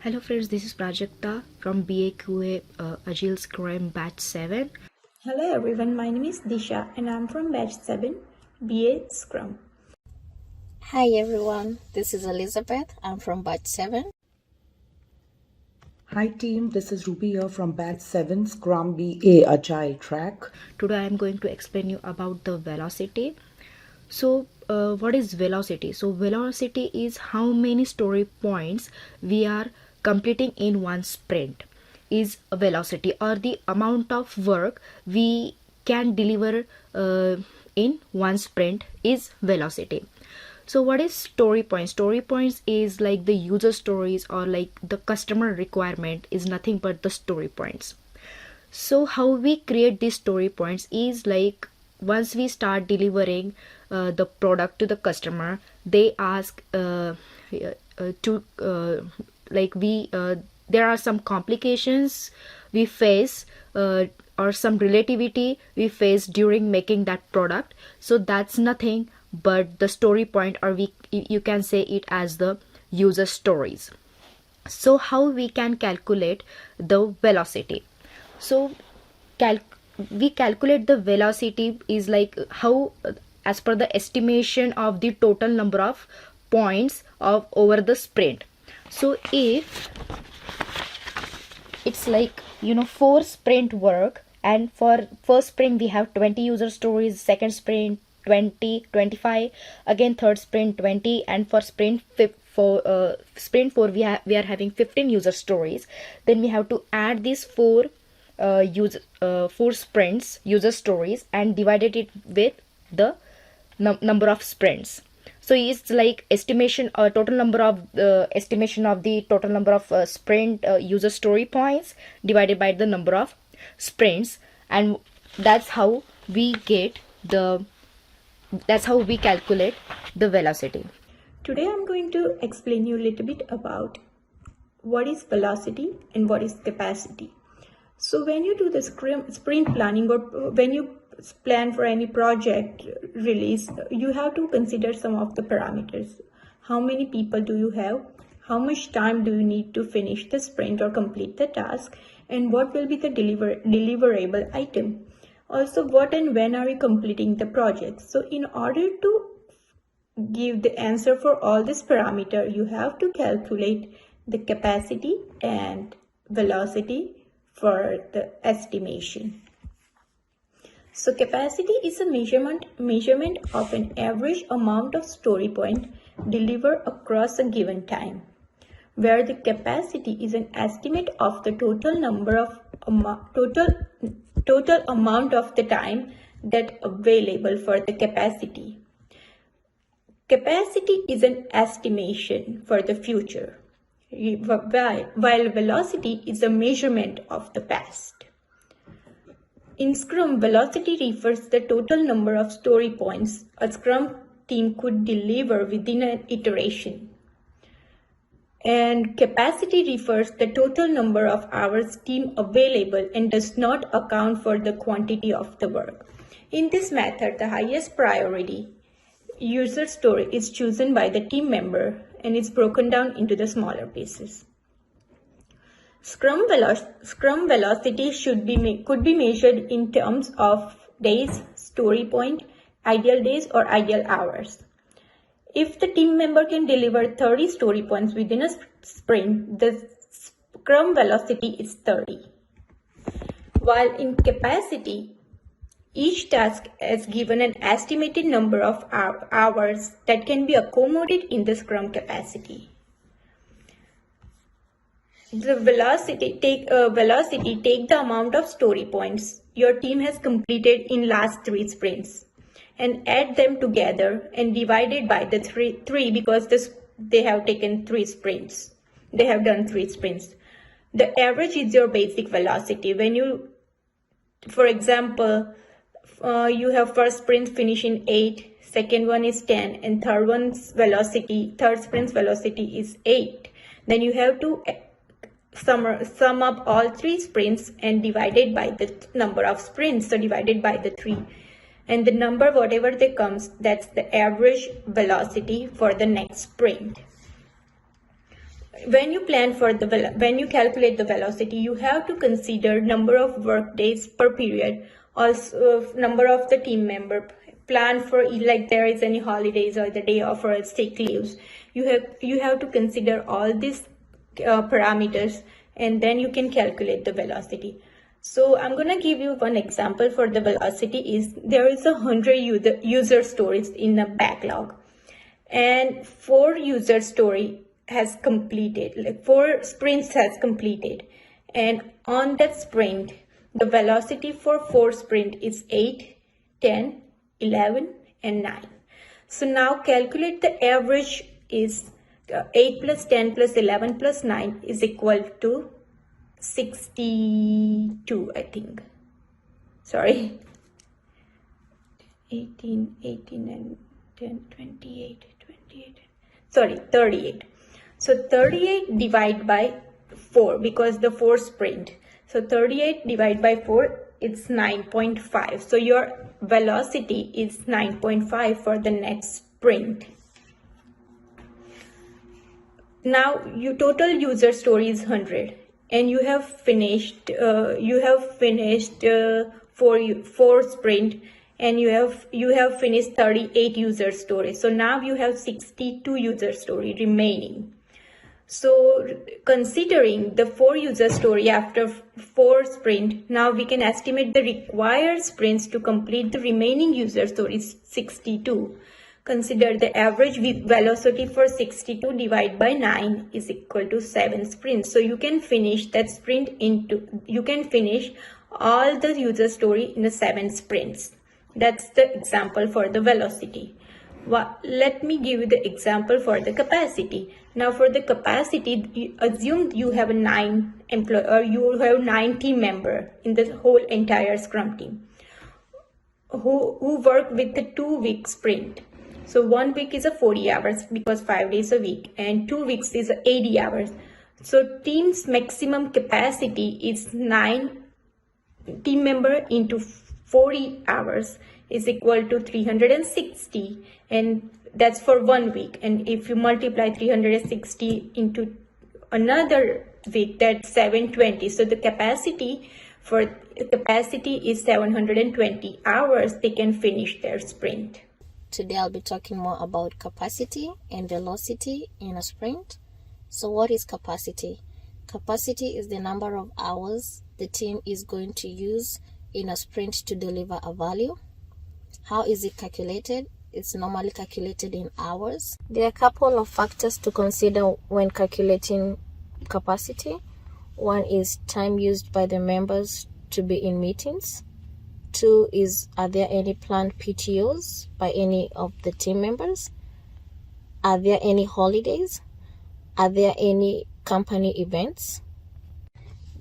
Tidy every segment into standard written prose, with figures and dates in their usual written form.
Hello friends, this is Prajakta from BAQA AGILE SCRUM batch 7. Hello everyone, my name is Disha and I'm from batch 7, BA Scrum. Hi everyone, this is Elizabeth. I'm from batch 7. Hi team, this is Ruby here from batch 7 Scrum BA Agile track. Today I am going to explain you about the velocity. So what is velocity? So velocity is how many story points we are completing in one sprint is a velocity, or the amount of work we can deliver in one sprint is velocity. So what is story points? Story points is like the user stories, or like the customer requirement is nothing but the story points. So how we create these story points is like once we start delivering the product to the customer, they ask there are some complications we face or some relativity we face during making that product. So that's nothing but the story point, or you can say it as the user stories. So how we can calculate the velocity? So we calculate the velocity is like how, as per the estimation of the total number of points of over the sprint. So if it's like 4 sprint work, and for first sprint we have 20 user stories, second sprint 20, 25, again third sprint 20, and for sprint 4 we are having 15 user stories. Then we have to add these 4 sprints user stories and divided it with the number of sprints. So it's like estimation or total number of estimation of the total number of sprint user story points divided by the number of sprints, and that's how we calculate the velocity. Today I'm going to explain you a little bit about what is velocity and what is capacity. So when you do the sprint planning, or when you plan for any project release, you have to consider some of the parameters. How many people do you have? How much time do you need to finish the sprint or complete the task? And what will be the deliverable item? Also, what and when are you completing the project? So in order to give the answer for all this parameter, you have to calculate the capacity and velocity for the estimation. So capacity is a measurement of an average amount of story point delivered across a given time, where the capacity is an estimate of the total amount of the time that available for the capacity. Capacity is an estimation for the future, while velocity is a measurement of the past. In Scrum, velocity refers to the total number of story points a Scrum team could deliver within an iteration. And capacity refers to the total number of hours team available and does not account for the quantity of the work. In this method, the highest priority user story is chosen by the team member and is broken down into the smaller pieces. Scrum velocity could be measured in terms of days, story point, ideal days, or ideal hours. If the team member can deliver 30 story points within a sprint, the Scrum velocity is 30. While in capacity, each task is given an estimated number of hours that can be accommodated in the Scrum capacity. The velocity take the amount of story points your team has completed in last 3 sprints and add them together and divide it by the three because they have taken 3 sprints. They have done 3 sprints. The average is your basic velocity. When you, for example, you have first sprint finish in 8, second one is 10, and third sprint's velocity is 8. Then you have to sum up all 3 sprints and divide it by the number of sprints, so divided by the 3. And the number, whatever they comes, that's the average velocity for the next sprint. when you calculate the velocity, you have to consider number of work days per period, also number of the team member, plan for like there is any holidays or the day off or sick leaves. You have to consider all these parameters, and then you can calculate the velocity. So I'm gonna give you one example for the velocity. Is there is 100 user stories in a backlog, and 4 user story has completed, like 4 sprints has completed, and on that sprint the velocity for 4 sprint is 8, 10, 11 and 9. So now calculate the average. Is 8 plus 10 plus 11 plus 9 is equal to 62, I think. Sorry, 18 and 10, 28, sorry, 38. So 38 divided by 4, because the 4 sprint. So 38 divided by 4, it's 9.5. So your velocity is 9.5 for the next sprint. Now your total user story is 100, and you have finished 4 sprint, and you have finished 38 user stories. So now you have 62 user story remaining. So considering the 4 user story after 4 sprint, now we can estimate the required sprints to complete the remaining user stories 62. Consider the average velocity for 62 divided by 9 is equal to 7 sprints. So you can finish that sprint you can finish all the user story in the 7 sprints. That's the example for the velocity. Let me give you the example for the capacity. Now for the capacity, assume you have 9 employee, or you have 9 team member in the whole entire Scrum team who work with the 2-week sprint. So 1 week is a 40 hours because 5 days a week, and 2 weeks is 80 hours. So team's maximum capacity is 9 team member into 40 hours is equal to 360, and that's for 1 week. And if you multiply 360 into another week, that's 720. So the capacity is 720 hours they can finish their sprint. Today I'll be talking more about capacity and velocity in a sprint. So what is capacity? Capacity is the number of hours the team is going to use in a sprint to deliver a value. How is it calculated? It's normally calculated in hours. There are a couple of factors to consider when calculating capacity. One is time used by the members to be in meetings. 2 is, are there any planned PTOs by any of the team members? Are there any holidays? Are there any company events?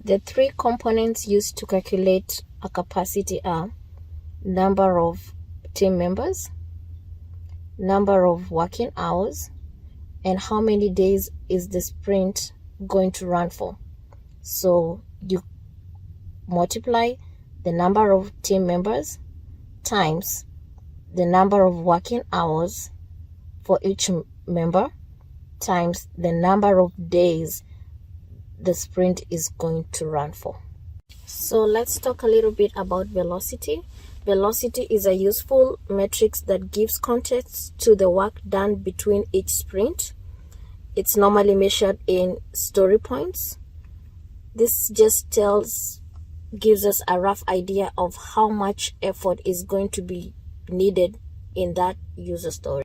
The 3 components used to calculate a capacity are number of team members, number of working hours, and how many days is the sprint going to run for. So you multiply the number of team members times the number of working hours for each member times the number of days the sprint is going to run for. So let's talk a little bit about velocity. Velocity is a useful metric that gives context to the work done between each sprint. It's normally measured in story points. This just gives us a rough idea of how much effort is going to be needed in that user story.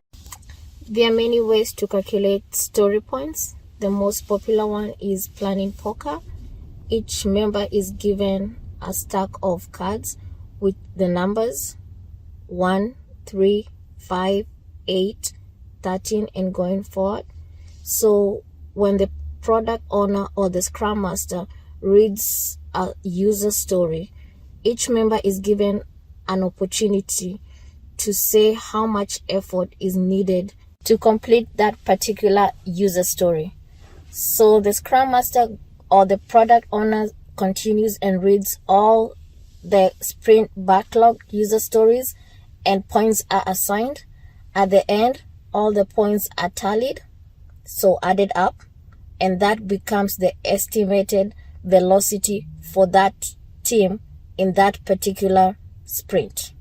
There are many ways to calculate story points. The most popular one is planning poker. Each member is given a stack of cards with the numbers 1, 3, 5, 8, 13 and going forward. So when the product owner or the Scrum Master reads a user story, each member is given an opportunity to say how much effort is needed to complete that particular user story. So the Scrum Master or the product owner continues and reads all the sprint backlog user stories, and points are assigned. At the end, all the points are tallied, so added up, and that becomes the estimated velocity for that team in that particular sprint.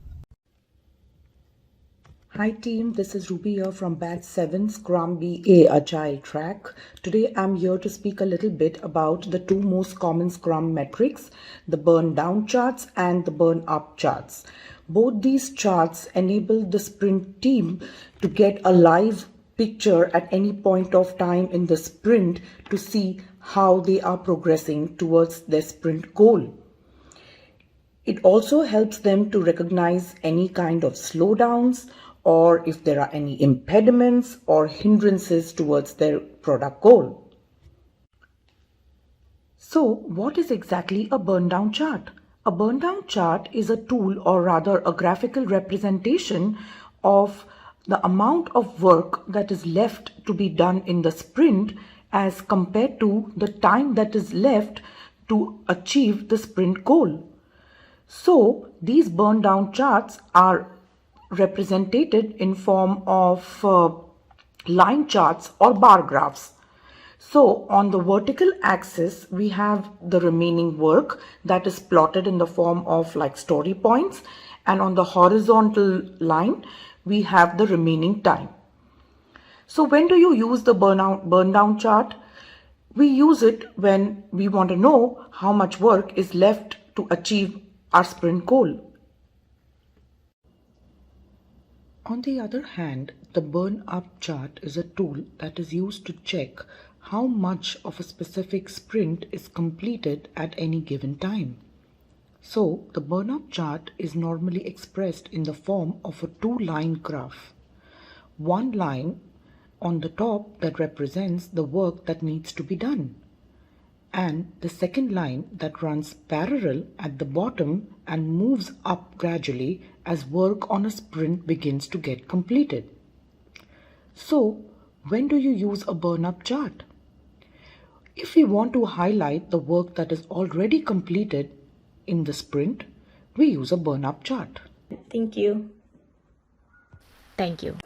Hi team, this is Ruby here from Batch 7 Scrum BA Agile track. Today I'm here to speak a little bit about the two most common Scrum metrics, the burn down charts and the burn up charts. Both these charts enable the sprint team to get a live picture at any point of time in the sprint to see how they are progressing towards their sprint goal. It also helps them to recognize any kind of slowdowns or if there are any impediments or hindrances towards their product goal. So, what is exactly a burn down chart? A burn down chart is a tool, or rather a graphical representation of the amount of work that is left to be done in the sprint as compared to the time that is left to achieve the sprint goal. So these burn down charts are represented in form of line charts or bar graphs. So on the vertical axis, we have the remaining work that is plotted in the form of like story points, and on the horizontal line, we have the remaining time. So when do you use the burn down chart? We use it when we want to know how much work is left to achieve our sprint goal. On the other hand, the burn up chart is a tool that is used to check how much of a specific sprint is completed at any given time. So the burn up chart is normally expressed in the form of a two-line graph. One line on the top that represents the work that needs to be done, and the second line that runs parallel at the bottom and moves up gradually as work on a sprint begins to get completed. So, when do you use a burn-up chart? If we want to highlight the work that is already completed in the sprint, we use a burn-up chart. Thank you. Thank you.